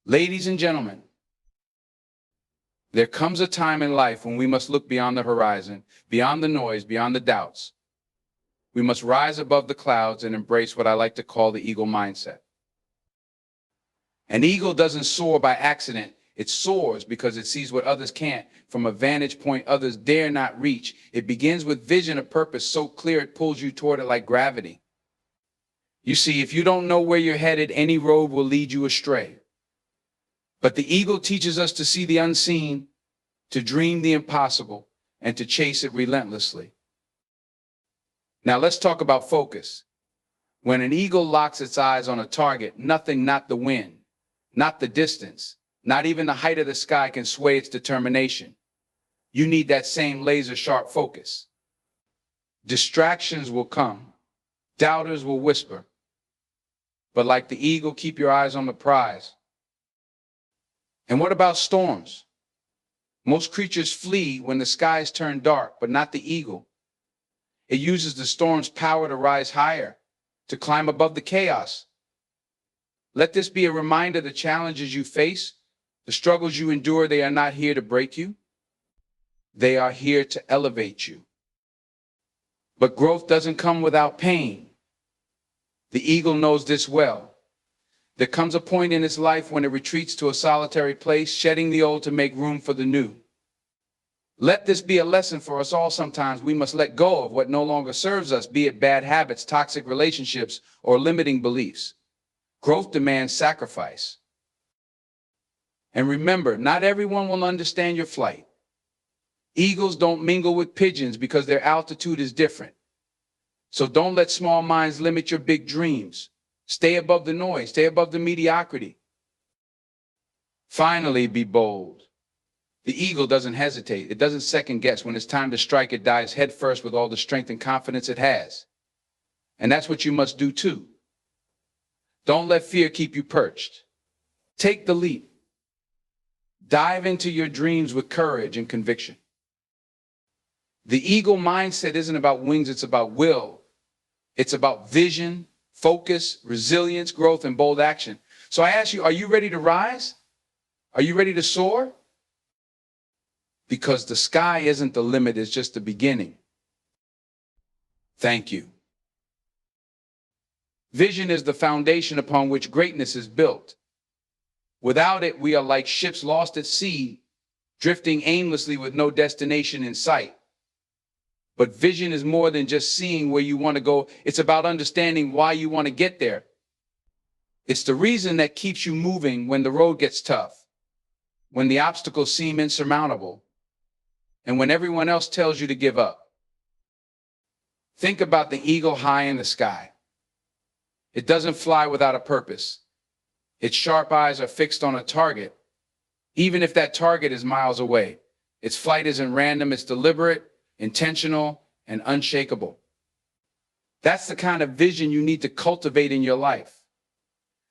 Ladies and gentlemen, there comes a time in life when we must look beyond the horizon, beyond the noise, beyond the doubts. We must rise above the clouds and embrace what I like to call the eagle mindset. An eagle doesn't soar by accident. It soars because it sees what others can't, from a vantage point others dare not reach. It begins with vision, a purpose so clear it pulls you toward it like gravity. You see, if you don't know where you're headed, any road will lead you astray. But the eagle teaches us to see the unseen, to dream the impossible, and to chase it relentlessly. Now let's talk about focus. When an eagle locks its eyes on a target, nothing, not the wind, not the distance, not even the height of the sky can sway its determination. You need that same laser-sharp focus. Distractions will come, doubters will whisper, but like the eagle, keep your eyes on the prize. And what about storms? Most creatures flee when the skies turn dark, but not the eagle. It uses the storm's power to rise higher, to climb above the chaos. Let this be a reminder: the challenges you face, the struggles you endure, they are not here to break you. They are here to elevate you. But growth doesn't come without pain. The eagle knows this well. There comes a point in its life when it retreats to a solitary place, shedding the old to make room for the new. Let this be a lesson for us all. Sometimes we must let go of what no longer serves us, be it bad habits, toxic relationships, or limiting beliefs. Growth demands sacrifice. And remember, not everyone will understand your flight. Eagles don't mingle with pigeons because their altitude is different. So don't let small minds limit your big dreams. Stay above the noise, stay above the mediocrity. Finally, be bold. The eagle doesn't hesitate. It doesn't second guess. When it's time to strike, it dives headfirst with all the strength and confidence it has. And that's what you must do too. Don't let fear keep you perched. Take the leap. Dive into your dreams with courage and conviction. The eagle mindset isn't about wings, it's about will. It's about vision, focus, resilience, growth, and bold action. So I ask you, are you ready to rise? Are you ready to soar? Because the sky isn't the limit, it's just the beginning. Thank you. Vision is the foundation upon which greatness is built. Without it, we are like ships lost at sea, drifting aimlessly with no destination in sight. But vision is more than just seeing where you want to go. It's about understanding why you want to get there. It's the reason that keeps you moving when the road gets tough, when the obstacles seem insurmountable, and when everyone else tells you to give up. Think about the eagle high in the sky. It doesn't fly without a purpose. Its sharp eyes are fixed on a target, even if that target is miles away. Its flight isn't random, it's deliberate, intentional, and unshakable. That's the kind of vision you need to cultivate in your life.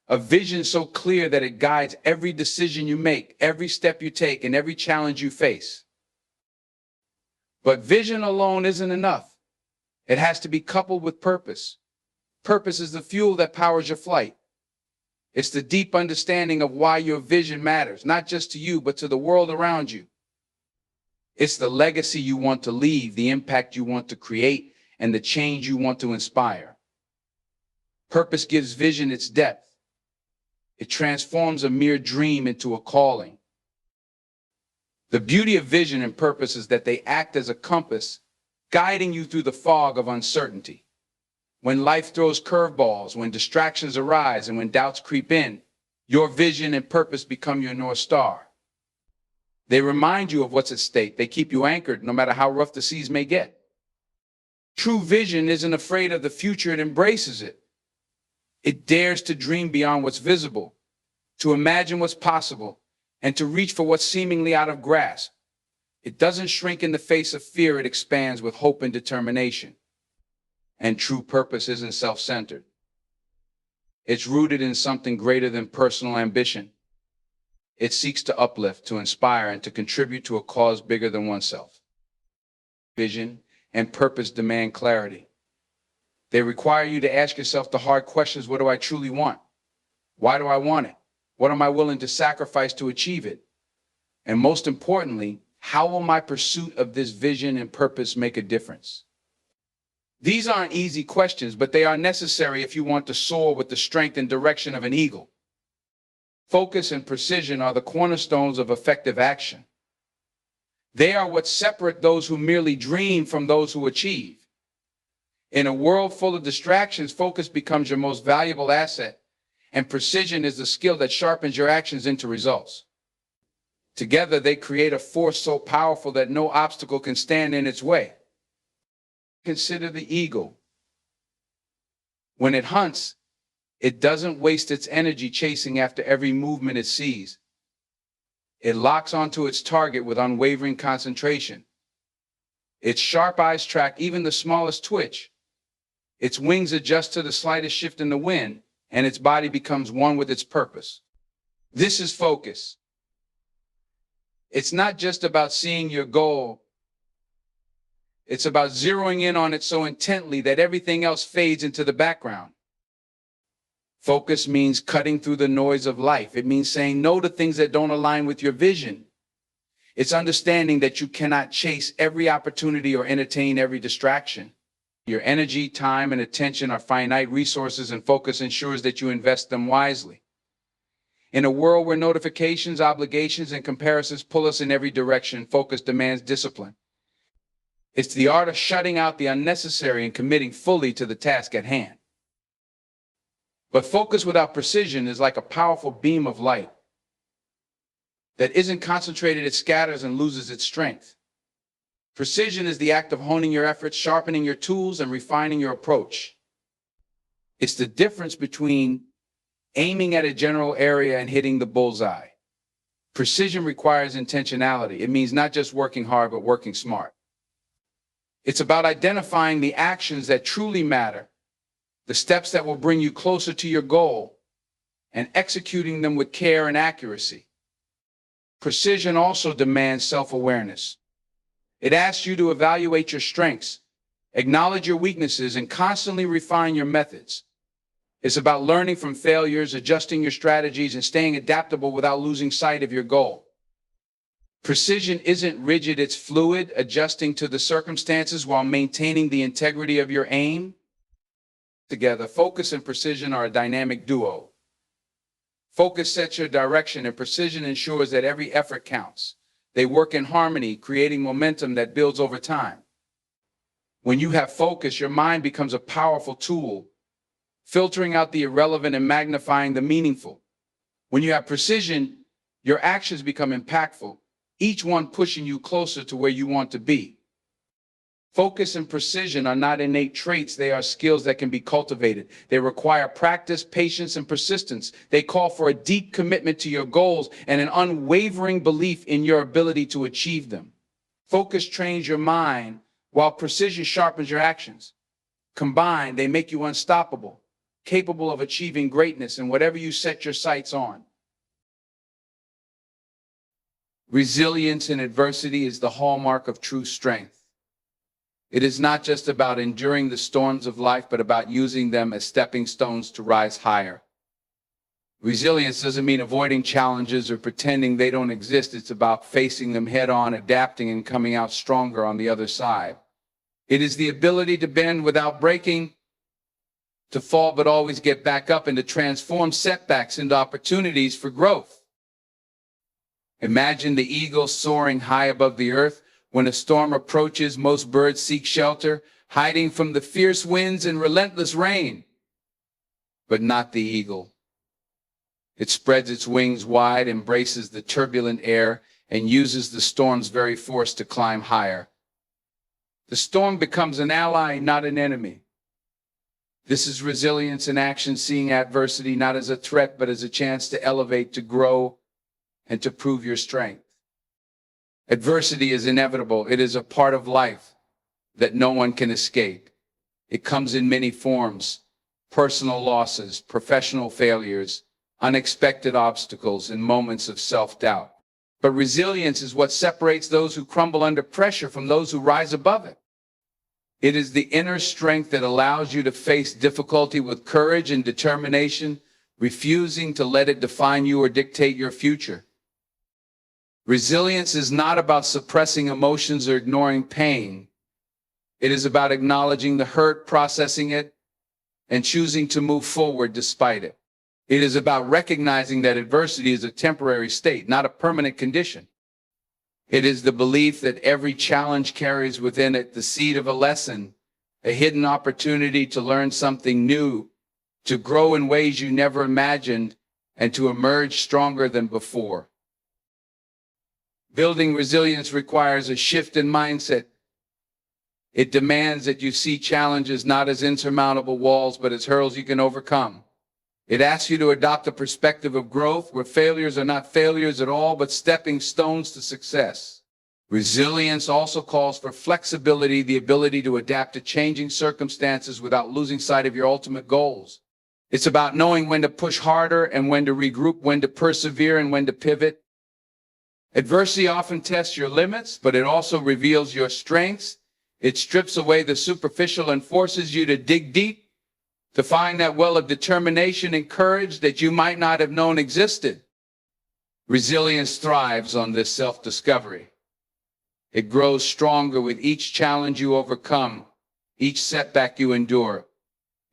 A vision so clear that it guides every decision you make, every step you take, and every challenge you face. But vision alone isn't enough. It has to be coupled with purpose. Purpose is the fuel that powers your flight. It's the deep understanding of why your vision matters, not just to you, but to the world around you. It's the legacy you want to leave, the impact you want to create, and the change you want to inspire. Purpose gives vision its depth. It transforms a mere dream into a calling. The beauty of vision and purpose is that they act as a compass, guiding you through the fog of uncertainty. When life throws curveballs, when distractions arise, and when doubts creep in, your vision and purpose become your North Star. They remind you of what's at stake. They keep you anchored no matter how rough the seas may get. True vision isn't afraid of the future, it embraces it. It dares to dream beyond what's visible, to imagine what's possible, and to reach for what's seemingly out of grasp. It doesn't shrink in the face of fear, it expands with hope and determination. And true purpose isn't self-centered. It's rooted in something greater than personal ambition. It seeks to uplift, to inspire, and to contribute to a cause bigger than oneself. Vision and purpose demand clarity. They require you to ask yourself the hard questions: what do I truly want? Why do I want it? What am I willing to sacrifice to achieve it? And most importantly, how will my pursuit of this vision and purpose make a difference? These aren't easy questions, but they are necessary if you want to soar with the strength and direction of an eagle. Focus and precision are the cornerstones of effective action. They are what separate those who merely dream from those who achieve. In a world full of distractions, focus becomes your most valuable asset, and precision is the skill that sharpens your actions into results. Together, they create a force so powerful that no obstacle can stand in its way. Consider the eagle. When it hunts, it doesn't waste its energy chasing after every movement it sees. It locks onto its target with unwavering concentration. Its sharp eyes track even the smallest twitch. Its wings adjust to the slightest shift in the wind, and its body becomes one with its purpose. This is focus. It's not just about seeing your goal. It's about zeroing in on it so intently that everything else fades into the background. Focus means cutting through the noise of life. It means saying no to things that don't align with your vision. It's understanding that you cannot chase every opportunity or entertain every distraction. Your energy, time, and attention are finite resources, and focus ensures that you invest them wisely. In a world where notifications, obligations, and comparisons pull us in every direction, focus demands discipline. It's the art of shutting out the unnecessary and committing fully to the task at hand. But focus without precision is like a powerful beam of light that isn't concentrated, it scatters and loses its strength. Precision is the act of honing your efforts, sharpening your tools, and refining your approach. It's the difference between aiming at a general area and hitting the bullseye. Precision requires intentionality. It means not just working hard, but working smart. It's about identifying the actions that truly matter, the steps that will bring you closer to your goal, and executing them with care and accuracy. Precision also demands self-awareness. It asks you to evaluate your strengths, acknowledge your weaknesses, and constantly refine your methods. It's about learning from failures, adjusting your strategies, and staying adaptable without losing sight of your goal. Precision isn't rigid, it's fluid, adjusting to the circumstances while maintaining the integrity of your aim. Together, focus and precision are a dynamic duo. Focus sets your direction, and precision ensures that every effort counts. They work in harmony, creating momentum that builds over time. When you have focus, your mind becomes a powerful tool, filtering out the irrelevant and magnifying the meaningful. When you have precision, your actions become impactful, each one pushing you closer to where you want to be. Focus and precision are not innate traits, they are skills that can be cultivated. They require practice, patience, and persistence. They call for a deep commitment to your goals and an unwavering belief in your ability to achieve them. Focus trains your mind, while precision sharpens your actions. Combined, they make you unstoppable, capable of achieving greatness in whatever you set your sights on. Resilience in adversity is the hallmark of true strength. It is not just about enduring the storms of life, but about using them as stepping stones to rise higher. Resilience doesn't mean avoiding challenges or pretending they don't exist. It's about facing them head on, adapting, and coming out stronger on the other side. It is the ability to bend without breaking, to fall but always get back up, and to transform setbacks into opportunities for growth. Imagine the eagle soaring high above the earth. When a storm approaches, most birds seek shelter, hiding from the fierce winds and relentless rain. But not the eagle. It spreads its wings wide, embraces the turbulent air, and uses the storm's very force to climb higher. The storm becomes an ally, not an enemy. This is resilience in action, seeing adversity not as a threat, but as a chance to elevate, to grow, and to prove your strength. Adversity is inevitable. It is a part of life that no one can escape. It comes in many forms: personal losses, professional failures, unexpected obstacles, and moments of self-doubt. But resilience is what separates those who crumble under pressure from those who rise above it. It is the inner strength that allows you to face difficulty with courage and determination, refusing to let it define you or dictate your future. Resilience is not about suppressing emotions or ignoring pain. It is about acknowledging the hurt, processing it, and choosing to move forward despite it. It is about recognizing that adversity is a temporary state, not a permanent condition. It is the belief that every challenge carries within it the seed of a lesson, a hidden opportunity to learn something new, to grow in ways you never imagined, and to emerge stronger than before. Building resilience requires a shift in mindset. It demands that you see challenges not as insurmountable walls, but as hurdles you can overcome. It asks you to adopt a perspective of growth where failures are not failures at all, but stepping stones to success. Resilience also calls for flexibility, the ability to adapt to changing circumstances without losing sight of your ultimate goals. It's about knowing when to push harder and when to regroup, when to persevere and when to pivot. Adversity often tests your limits, but it also reveals your strengths. It strips away the superficial and forces you to dig deep, to find that well of determination and courage that you might not have known existed. Resilience thrives on this self-discovery. It grows stronger with each challenge you overcome, each setback you endure,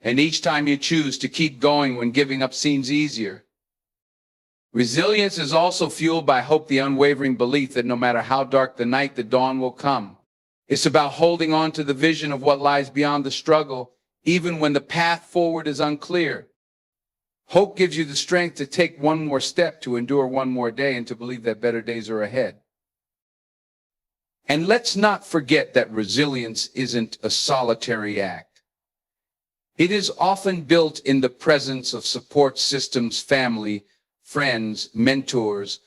and each time you choose to keep going when giving up seems easier. Resilience is also fueled by hope, the unwavering belief that no matter how dark the night, the dawn will come. It's about holding on to the vision of what lies beyond the struggle, even when the path forward is unclear. Hope gives you the strength to take one more step, to endure one more day, and to believe that better days are ahead. And let's not forget that resilience isn't a solitary act. It is often built in the presence of support systems, family, friends, mentors,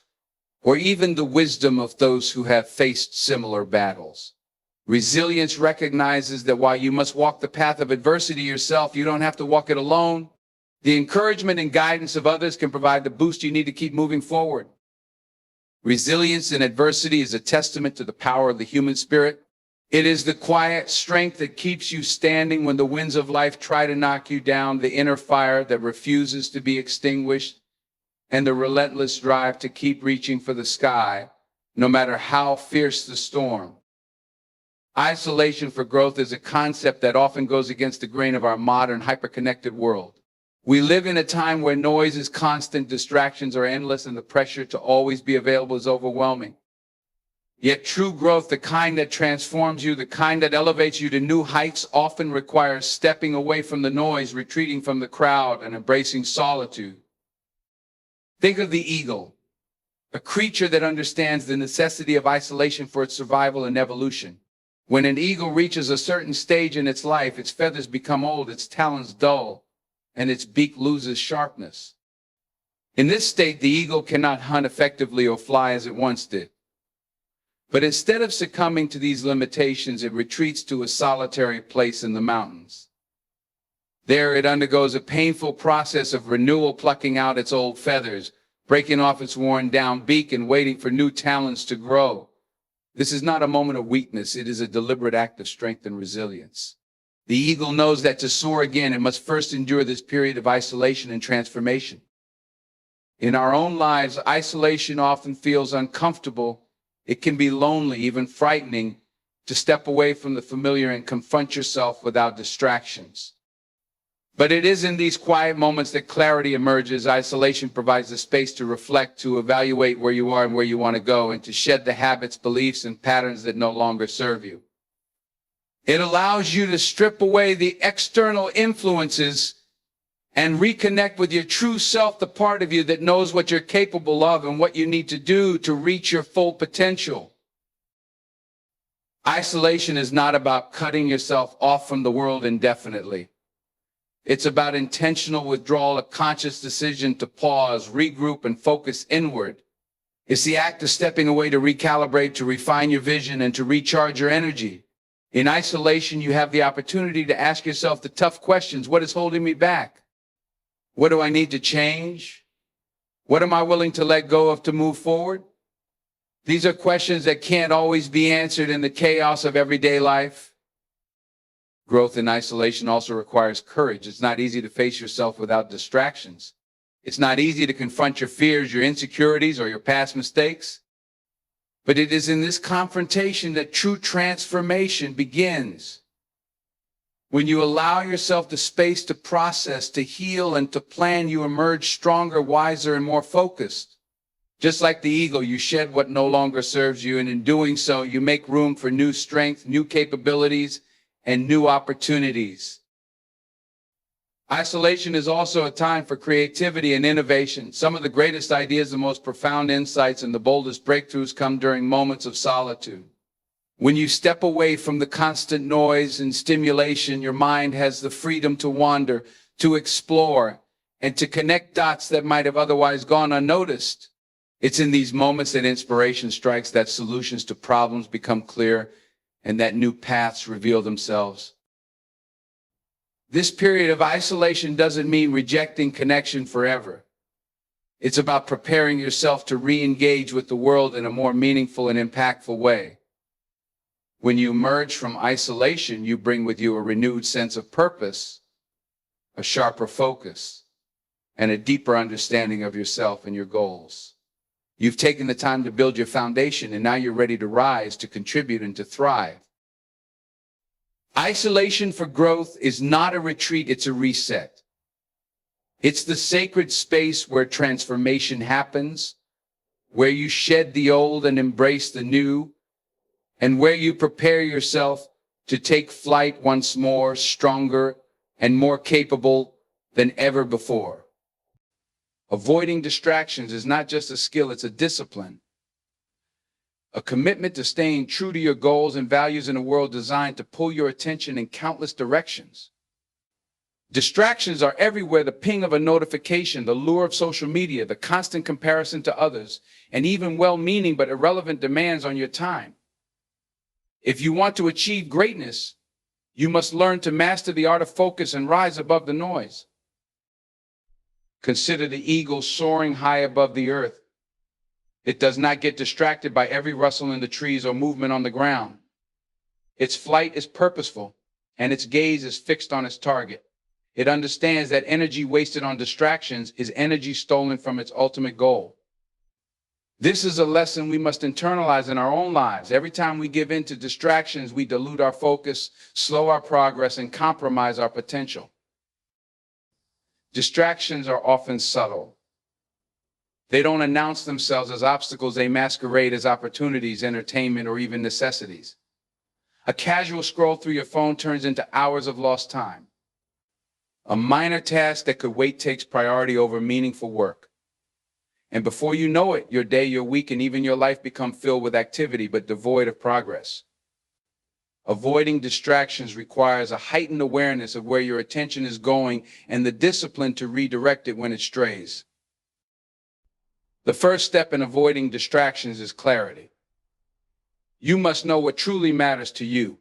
or even the wisdom of those who have faced similar battles. Resilience recognizes that while you must walk the path of adversity yourself, you don't have to walk it alone. The encouragement and guidance of others can provide the boost you need to keep moving forward. Resilience in adversity is a testament to the power of the human spirit. It is the quiet strength that keeps you standing when the winds of life try to knock you down, the inner fire that refuses to be extinguished, and the relentless drive to keep reaching for the sky, no matter how fierce the storm. Isolation for growth is a concept that often goes against the grain of our modern, hyper-connected world. We live in a time where noise is constant, distractions are endless, and the pressure to always be available is overwhelming. Yet true growth, the kind that transforms you, the kind that elevates you to new heights, often requires stepping away from the noise, retreating from the crowd, and embracing solitude. Think of the eagle, a creature that understands the necessity of isolation for its survival and evolution. When an eagle reaches a certain stage in its life, its feathers become old, its talons dull, and its beak loses sharpness. In this state, the eagle cannot hunt effectively or fly as it once did. But instead of succumbing to these limitations, it retreats to a solitary place in the mountains. There it undergoes a painful process of renewal, plucking out its old feathers, breaking off its worn down beak, and waiting for new talons to grow. This is not a moment of weakness. It is a deliberate act of strength and resilience. The eagle knows that to soar again, it must first endure this period of isolation and transformation. In our own lives, isolation often feels uncomfortable. It can be lonely, even frightening, to step away from the familiar and confront yourself without distractions. But it is in these quiet moments that clarity emerges. Isolation provides the space to reflect, to evaluate where you are and where you want to go, and to shed the habits, beliefs, and patterns that no longer serve you. It allows you to strip away the external influences and reconnect with your true self, the part of you that knows what you're capable of and what you need to do to reach your full potential. Isolation is not about cutting yourself off from the world indefinitely. It's about intentional withdrawal, a conscious decision to pause, regroup, and focus inward. It's the act of stepping away to recalibrate, to refine your vision, and to recharge your energy. In isolation, you have the opportunity to ask yourself the tough questions. What is holding me back? What do I need to change? What am I willing to let go of to move forward? These are questions that can't always be answered in the chaos of everyday life. Growth in isolation also requires courage. It's not easy to face yourself without distractions. It's not easy to confront your fears, your insecurities, or your past mistakes. But it is in this confrontation that true transformation begins. When you allow yourself the space to process, to heal, and to plan, you emerge stronger, wiser, and more focused. Just like the eagle, you shed what no longer serves you, and in doing so, you make room for new strength, new capabilities, and new opportunities. Isolation is also a time for creativity and innovation. Some of the greatest ideas, the most profound insights, and the boldest breakthroughs come during moments of solitude. When you step away from the constant noise and stimulation, your mind has the freedom to wander, to explore, and to connect dots that might have otherwise gone unnoticed. It's in these moments that inspiration strikes, that solutions to problems become clear, and that new paths reveal themselves. This period of isolation doesn't mean rejecting connection forever. It's about preparing yourself to re-engage with the world in a more meaningful and impactful way. When you emerge from isolation, you bring with you a renewed sense of purpose, a sharper focus, and a deeper understanding of yourself and your goals. You've taken the time to build your foundation, and now you're ready to rise, to contribute, and to thrive. Isolation for growth is not a retreat, it's a reset. It's the sacred space where transformation happens, where you shed the old and embrace the new, and where you prepare yourself to take flight once more, stronger and more capable than ever before. Avoiding distractions is not just a skill, it's a discipline. A commitment to staying true to your goals and values in a world designed to pull your attention in countless directions. Distractions are everywhere: the ping of a notification, the lure of social media, the constant comparison to others, and even well-meaning but irrelevant demands on your time. If you want to achieve greatness, you must learn to master the art of focus and rise above the noise. Consider the eagle soaring high above the earth. It does not get distracted by every rustle in the trees or movement on the ground. Its flight is purposeful, and its gaze is fixed on its target. It understands that energy wasted on distractions is energy stolen from its ultimate goal. This is a lesson we must internalize in our own lives. Every time we give in to distractions, we dilute our focus, slow our progress, and compromise our potential. Distractions are often subtle. They don't announce themselves as obstacles, they masquerade as opportunities, entertainment, or even necessities. A casual scroll through your phone turns into hours of lost time. A minor task that could wait takes priority over meaningful work. And before you know it, your day, your week, and even your life become filled with activity but devoid of progress. Avoiding distractions requires a heightened awareness of where your attention is going and the discipline to redirect it when it strays. The first step in avoiding distractions is clarity. You must know what truly matters to you.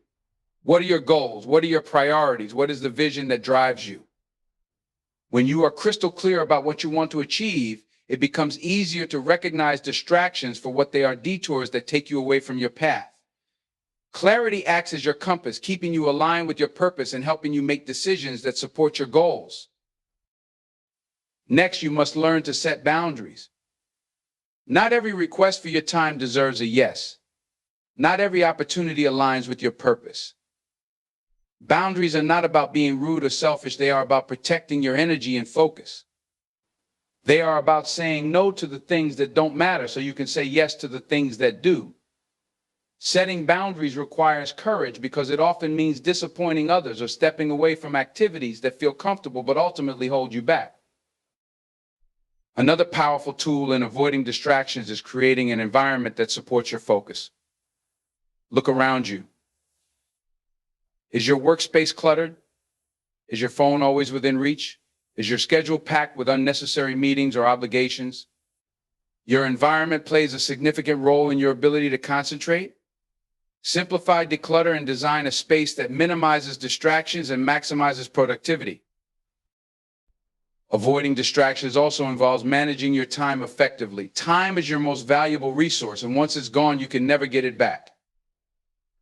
What are your goals? What are your priorities? What is the vision that drives you? When you are crystal clear about what you want to achieve, it becomes easier to recognize distractions for what they are: detours that take you away from your path. Clarity acts as your compass, keeping you aligned with your purpose and helping you make decisions that support your goals. Next, you must learn to set boundaries. Not every request for your time deserves a yes. Not every opportunity aligns with your purpose. Boundaries are not about being rude or selfish. They are about protecting your energy and focus. They are about saying no to the things that don't matter so you can say yes to the things that do. Setting boundaries requires courage because it often means disappointing others or stepping away from activities that feel comfortable but ultimately hold you back. Another powerful tool in avoiding distractions is creating an environment that supports your focus. Look around you. Is your workspace cluttered? Is your phone always within reach? Is your schedule packed with unnecessary meetings or obligations? Your environment plays a significant role in your ability to concentrate. Simplify, declutter, and design a space that minimizes distractions and maximizes productivity. Avoiding distractions also involves managing your time effectively. Time is your most valuable resource, and once it's gone, you can never get it back.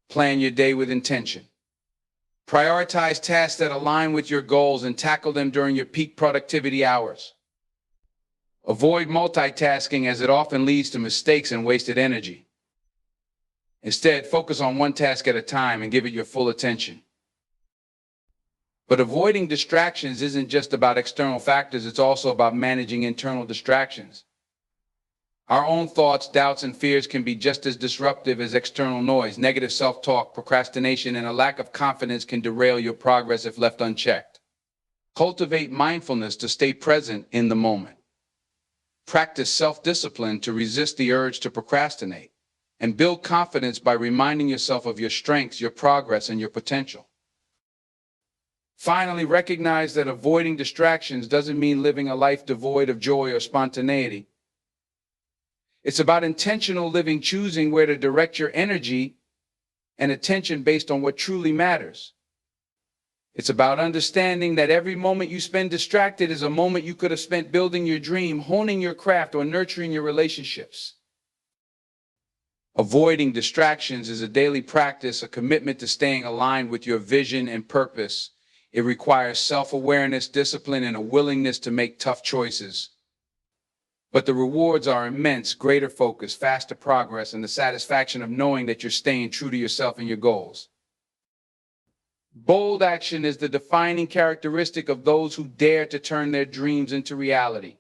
Plan your day with intention. Prioritize tasks that align with your goals and tackle them during your peak productivity hours. Avoid multitasking as it often leads to mistakes and wasted energy. Instead, focus on one task at a time and give it your full attention. But avoiding distractions isn't just about external factors, it's also about managing internal distractions. Our own thoughts, doubts, and fears can be just as disruptive as external noise. Negative self-talk, procrastination, and a lack of confidence can derail your progress if left unchecked. Cultivate mindfulness to stay present in the moment. Practice self-discipline to resist the urge to procrastinate. And build confidence by reminding yourself of your strengths, your progress, and your potential. Finally, recognize that avoiding distractions doesn't mean living a life devoid of joy or spontaneity. It's about intentional living, choosing where to direct your energy and attention based on what truly matters. It's about understanding that every moment you spend distracted is a moment you could have spent building your dream, honing your craft, or nurturing your relationships. Avoiding distractions is a daily practice, a commitment to staying aligned with your vision and purpose. It requires self-awareness, discipline, and a willingness to make tough choices. But the rewards are immense: greater focus, faster progress, and the satisfaction of knowing that you're staying true to yourself and your goals. Bold action is the defining characteristic of those who dare to turn their dreams into reality.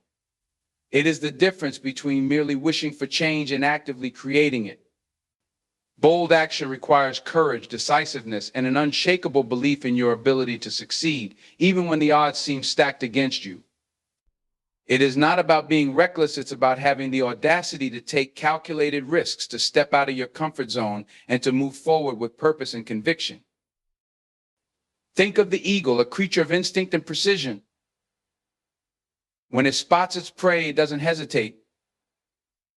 It is the difference between merely wishing for change and actively creating it. Bold action requires courage, decisiveness, and an unshakable belief in your ability to succeed, even when the odds seem stacked against you. It is not about being reckless, it's about having the audacity to take calculated risks, to step out of your comfort zone, and to move forward with purpose and conviction. Think of the eagle, a creature of instinct and precision. When it spots its prey, it doesn't hesitate.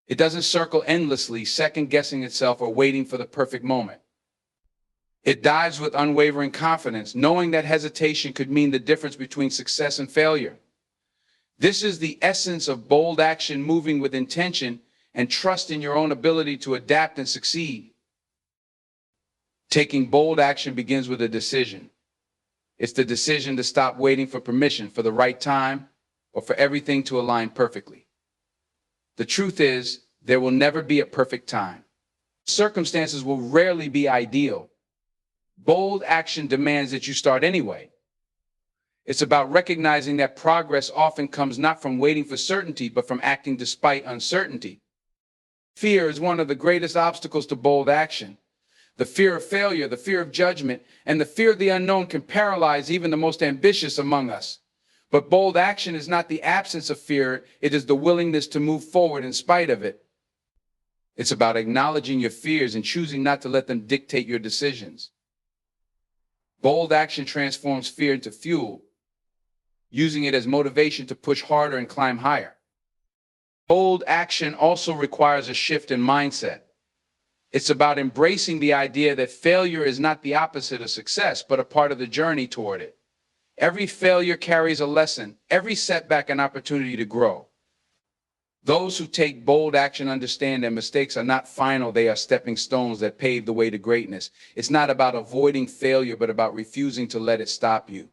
It doesn't circle endlessly, second-guessing itself or waiting for the perfect moment. It dives with unwavering confidence, knowing that hesitation could mean the difference between success and failure. This is the essence of bold action, moving with intention and trust in your own ability to adapt and succeed. Taking bold action begins with a decision. It's the decision to stop waiting for permission, for the right time, or for everything to align perfectly. The truth is, there will never be a perfect time. Circumstances will rarely be ideal. Bold action demands that you start anyway. It's about recognizing that progress often comes not from waiting for certainty, but from acting despite uncertainty. Fear is one of the greatest obstacles to bold action. The fear of failure, the fear of judgment, and the fear of the unknown can paralyze even the most ambitious among us. But bold action is not the absence of fear, it is the willingness to move forward in spite of it. It's about acknowledging your fears and choosing not to let them dictate your decisions. Bold action transforms fear into fuel, using it as motivation to push harder and climb higher. Bold action also requires a shift in mindset. It's about embracing the idea that failure is not the opposite of success, but a part of the journey toward it. Every failure carries a lesson, every setback an opportunity to grow. Those who take bold action understand that mistakes are not final, they are stepping stones that pave the way to greatness. It's not about avoiding failure, but about refusing to let it stop you.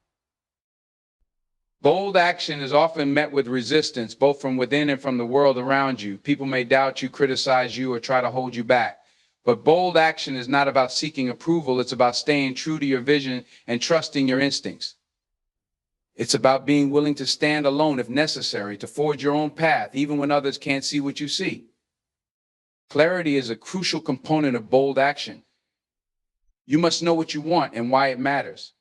Bold action is often met with resistance, both from within and from the world around you. People may doubt you, criticize you, or try to hold you back. But bold action is not about seeking approval, it's about staying true to your vision and trusting your instincts. It's about being willing to stand alone if necessary, to forge your own path, even when others can't see what you see. Clarity is a crucial component of bold action. You must know what you want and why it matters.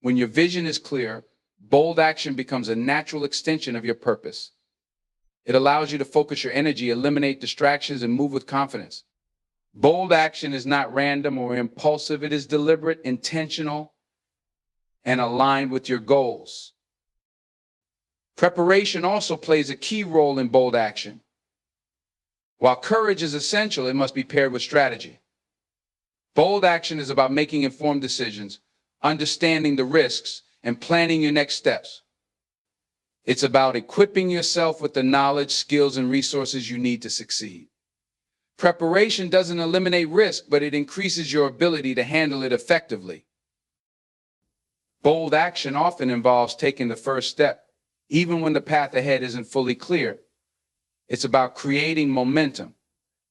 When your vision is clear, bold action becomes a natural extension of your purpose. It allows you to focus your energy, eliminate distractions, and move with confidence. Bold action is not random or impulsive. It is deliberate, intentional, and aligned with your goals. Preparation also plays a key role in bold action. While courage is essential, it must be paired with strategy. Bold action is about making informed decisions, understanding the risks, and planning your next steps. It's about equipping yourself with the knowledge, skills, and resources you need to succeed. Preparation doesn't eliminate risk, but it increases your ability to handle it effectively. Bold action often involves taking the first step. even when the path ahead isn't fully clear. It's about creating momentum,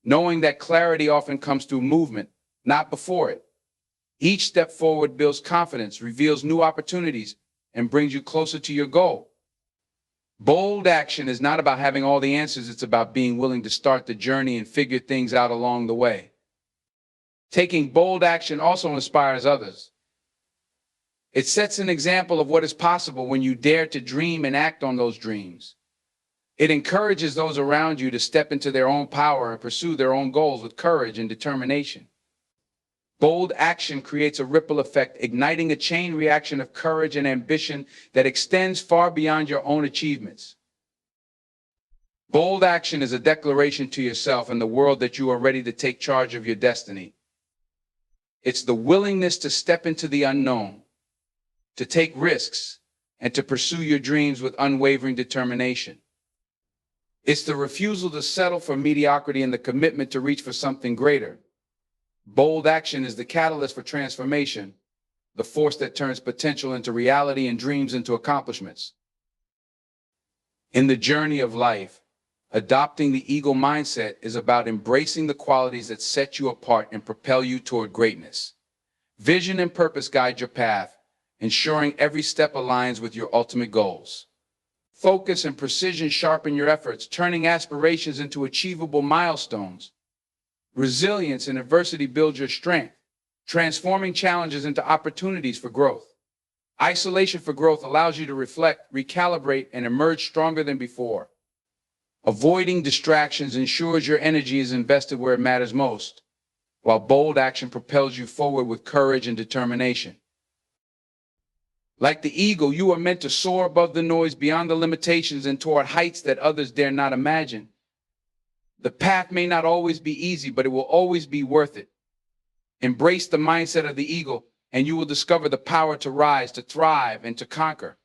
knowing that clarity often comes through movement, not before it. Each step forward builds confidence, reveals new opportunities, and brings you closer to your goal. Bold action is not about having all the answers, it's about being willing to start the journey and figure things out along the way. Taking bold action also inspires others. It sets an example of what is possible when you dare to dream and act on those dreams. It encourages those around you to step into their own power and pursue their own goals with courage and determination. Bold action creates a ripple effect, igniting a chain reaction of courage and ambition that extends far beyond your own achievements. Bold action is a declaration to yourself and the world that you are ready to take charge of your destiny. It's the willingness to step into the unknown, to take risks, and to pursue your dreams with unwavering determination. It's the refusal to settle for mediocrity and the commitment to reach for something greater. Bold action is the catalyst for transformation, the force that turns potential into reality and dreams into accomplishments. In the journey of life, adopting the Eigle mindset is about embracing the qualities that set you apart and propel you toward greatness. Vision and purpose guide your path, ensuring every step aligns with your ultimate goals. Focus and precision sharpen your efforts, turning aspirations into achievable milestones. Resilience and adversity build your strength, transforming challenges into opportunities for growth. Isolation for growth allows you to reflect, recalibrate, and emerge stronger than before. Avoiding distractions ensures your energy is invested where it matters most, while bold action propels you forward with courage and determination. Like the eagle, you are meant to soar above the noise, beyond the limitations, and toward heights that others dare not imagine. The path may not always be easy, but it will always be worth it. Embrace the mindset of the eagle, and you will discover the power to rise, to thrive, and to conquer.